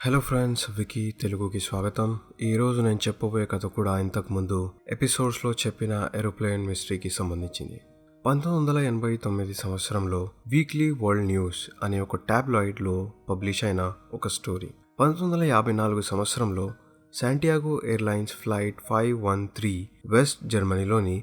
Hello friends, wiki తెలుగుకి స్వాగతం. ఈరోజు నేను చెప్పబోయే కథ కూడా ఇంతకుముందు ఎపిసోడ్స్లో చెప్పిన ఏరోప్లేన్ మిస్టరీకి సంబంధించింది. 1989 సంవత్సరంలో వీక్లీ వరల్డ్ న్యూస్ అనే ఒక ట్యాబ్లాయిడ్లో పబ్లిష్ అయిన ఒక స్టోరీ. 1954 సంవత్సరంలో శాంటియాగో ఎయిర్లైన్స్ ఫ్లైట్ 513 వెస్ట్ జర్మనీలోని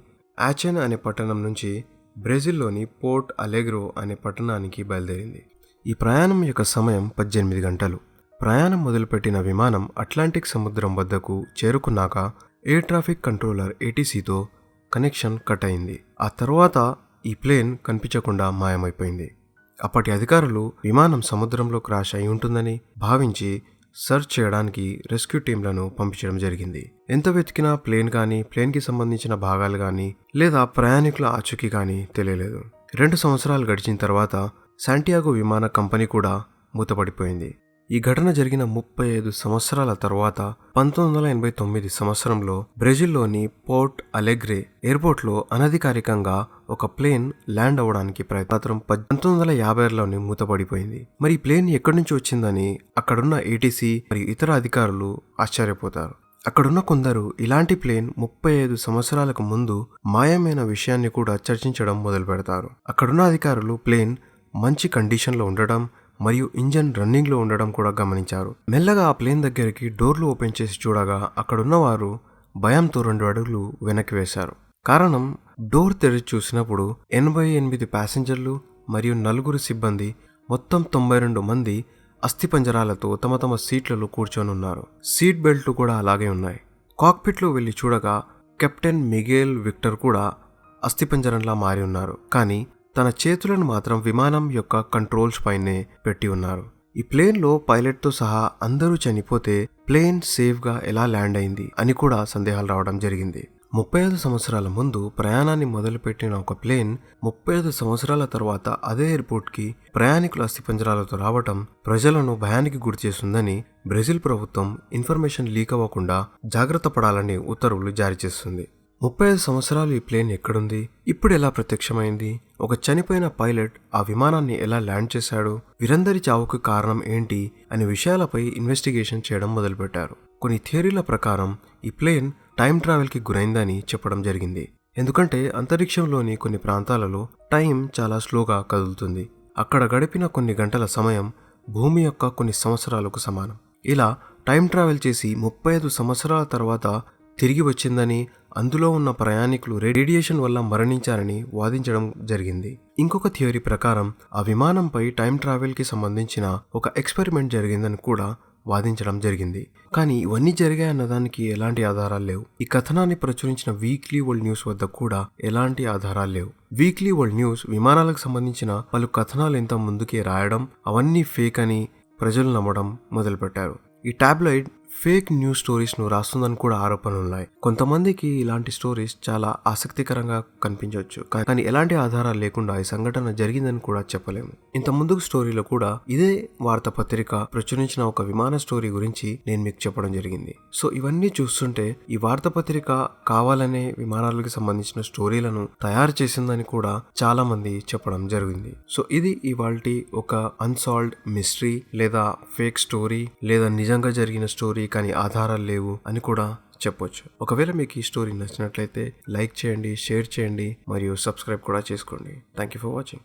ఆచెన్ అనే పట్టణం నుంచి బ్రెజిల్లోని పోర్ట్ అలెగ్రో అనే పట్టణానికి బయలుదేరింది. ఈ ప్రయాణం యొక్క సమయం 18 గంటలు. ప్రయాణం మొదలుపెట్టిన విమానం అట్లాంటిక్ సముద్రం వద్దకు చేరుకున్నాక ఎయిర్ ట్రాఫిక్ కంట్రోలర్ ఏటీసీతో కనెక్షన్ కట్ అయింది. ఆ తర్వాత ఈ ప్లేన్ కనిపించకుండా మాయమైపోయింది. అప్పటి అధికారులు విమానం సముద్రంలో క్రాష్ అయి ఉంటుందని భావించి సర్చ్ చేయడానికి రెస్క్యూ టీంలను పంపించడం జరిగింది. ఎంత వెతికినా ప్లేన్ కానీ, ప్లేన్కి సంబంధించిన భాగాలు కానీ లేదా ప్రయాణికుల ఆచూకీ కానీ తెలియలేదు. 2 సంవత్సరాలు గడిచిన తర్వాత శాంటియాగో విమాన కంపెనీ కూడా మూతపడిపోయింది. ఈ ఘటన జరిగిన 35 సంవత్సరాల తర్వాత 1989 సంవత్సరంలో బ్రెజిల్లోని పోర్ట్ అలెగ్రే ఎయిర్పోర్ట్లో అనధికారికంగా ఒక ప్లేన్ ల్యాండ్ అవ్వడానికి ప్రయత్నం 1950లోనే మూతపడిపోయింది. మరి ఈ ప్లేన్ ఎక్కడి నుంచి వచ్చిందని అక్కడున్న ఏటీసీ మరియు ఇతర అధికారులు ఆశ్చర్యపోతారు. అక్కడున్న కొందరు ఇలాంటి ప్లేన్ 35 సంవత్సరాలకు ముందు మాయమైన విషయాన్ని కూడా చర్చించడం మొదలు పెడతారు. అక్కడున్న అధికారులు ప్లేన్ మంచి కండిషన్లో ఉండడం మరియు ఇంజన్ రన్నింగ్లో ఉండడం కూడా గమనించారు. మెల్లగా ఆ ప్లేన్ దగ్గరికి డోర్లు ఓపెన్ చేసి చూడగా అక్కడున్నవారు భయంతో 2 అడుగులు వెనక్కి వేశారు. కారణం, డోర్ తెరిచి చూసినప్పుడు 88 ప్యాసింజర్లు మరియు 4 సిబ్బంది, మొత్తం 92 మంది అస్థిపంజరాలతో తమ తమ సీట్లలో కూర్చొని ఉన్నారు. సీట్ బెల్ట్లు కూడా అలాగే ఉన్నాయి. కాక్పిట్లో వెళ్లి చూడగా కెప్టెన్ మిగేల్ విక్టర్ కూడా అస్థిపంజరంలా మారి ఉన్నారు. కానీ తన చేతులను మాత్రం విమానం యొక్క కంట్రోల్స్ పైనే పెట్టి ఉన్నారు. ఈ ప్లేన్లో పైలట్తో సహా అందరూ చనిపోతే ప్లేన్ సేఫ్గా ఎలా ల్యాండ్ అయింది అని కూడా సందేహాలు రావడం జరిగింది. 35 సంవత్సరాల ముందు ప్రయాణాన్ని మొదలుపెట్టిన ఒక ప్లేన్ 35 సంవత్సరాల తర్వాత అదే ఎయిర్పోర్ట్కి ప్రయాణికుల అస్థిపంజరాలతో రావటం ప్రజలను భయానికి గురిచేస్తుందని బ్రెజిల్ ప్రభుత్వం ఇన్ఫర్మేషన్ లీక్ అవ్వకుండా జాగ్రత్త పడాలని ఉత్తర్వులు జారీ చేస్తుంది. 35 సంవత్సరాలు ఈ ప్లేన్ ఎక్కడుంది, ఇప్పుడు ఎలా ప్రత్యక్షమైంది, ఒక చనిపోయిన పైలట్ ఆ విమానాన్ని ఎలా ల్యాండ్ చేశాడు, వీరందరి చావుకు కారణం ఏంటి అనే విషయాలపై ఇన్వెస్టిగేషన్ చేయడం మొదలుపెట్టారు. కొన్ని థియరీల ప్రకారం ఈ ప్లేన్ టైం ట్రావెల్కి గురైందని చెప్పడం జరిగింది. ఎందుకంటే అంతరిక్షంలోని కొన్ని ప్రాంతాలలో టైం చాలా స్లోగా కదులుతుంది. అక్కడ గడిపిన కొన్ని గంటల సమయం భూమి యొక్క కొన్ని సంవత్సరాలకు సమానం. ఇలా టైం ట్రావెల్ చేసి 35 సంవత్సరాల తర్వాత తిరిగి వచ్చిందని, అందులో ఉన్న ప్రయాణికులు రేడియేషన్ వల్ల మరణించారని వాదించడం జరిగింది. ఇంకొక థియరీ ప్రకారం ఆ విమానంపై టైం ట్రావెల్కి సంబంధించిన ఒక ఎక్స్పెరిమెంట్ జరిగిందని కూడా వాదించడం జరిగింది. కానీ ఇవన్నీ జరిగాయన్నదానికి ఎలాంటి ఆధారాలు లేవు. ఈ కథనాన్ని ప్రచురించిన వీక్లీ వరల్డ్ న్యూస్ వద్ద కూడా ఎలాంటి ఆధారాలు లేవు. వీక్లీ వరల్డ్ న్యూస్ విమానాలకు సంబంధించిన పలు కథనాలు ఇంత ముందుకే రాయడం, అవన్నీ ఫేక్ అని ప్రజలు నమ్మడం మొదలుపెట్టారు. ఈ టాబ్లాయిడ్ ఫేక్ న్యూస్ స్టోరీస్ ను రాస్తుందని కూడా ఆరోపణలున్నాయి. కొంతమందికి ఇలాంటి స్టోరీస్ చాలా ఆసక్తికరంగా కనిపించవచ్చు, కానీ ఎలాంటి ఆధారాలు లేకుండా ఈ సంఘటన జరిగిందని కూడా చెప్పలేము. ఇంత ముందుకు స్టోరీలో కూడా ఇదే వార్తాపత్రిక ప్రచురించిన ఒక విమాన స్టోరీ గురించి నేను మీకు చెప్పడం జరిగింది. సో ఇవన్నీ చూస్తుంటే ఈ వార్తాపత్రిక కావాలనే విమానాలకు సంబంధించిన స్టోరీలను తయారు చేసిందని కూడా చాలా మంది చెప్పడం జరిగింది. సో ఇది ఇవాల్టి ఒక అన్సాల్వ్డ్ మిస్టరీ లేదా ఫేక్ స్టోరీ లేదా నిజంగా జరిగిన స్టోరీ కానీ ఆధారాలు లేవు అని కూడా చెప్పొచ్చు. ఒకవేళ మీకు ఈ స్టోరీ నచ్చినట్లయితే లైక్ చేయండి, షేర్ చేయండి మరియు సబ్స్క్రైబ్ కూడా చేసుకోండి. Thank you for watching.